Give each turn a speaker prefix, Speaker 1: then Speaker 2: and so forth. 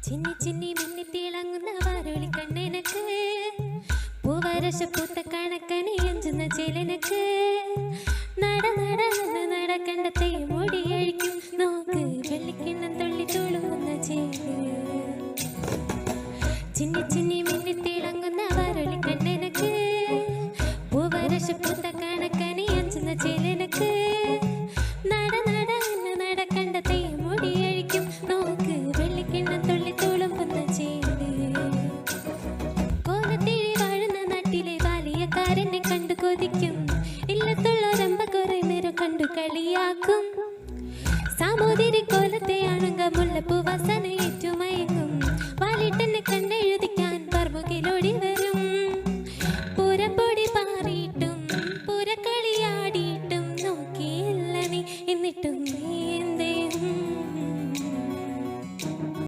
Speaker 1: ചിന്നി ചിന്നി മിന്നി തിളങ്ങുന്ന വാരൊളി കണ്ണെനക്ക് പൂവരശ പൂത്ത കണക്കണി അഞ്ചുന്ന ചേലനക്ക് നട നട നടക്കണ്ടത്തെ മുടിയഴിക്കും നോക്ക് വെള്ളിക്കിണ്ണം തുള്ളി തുളുങ്ങുന്ന ചേല് ചിന്നി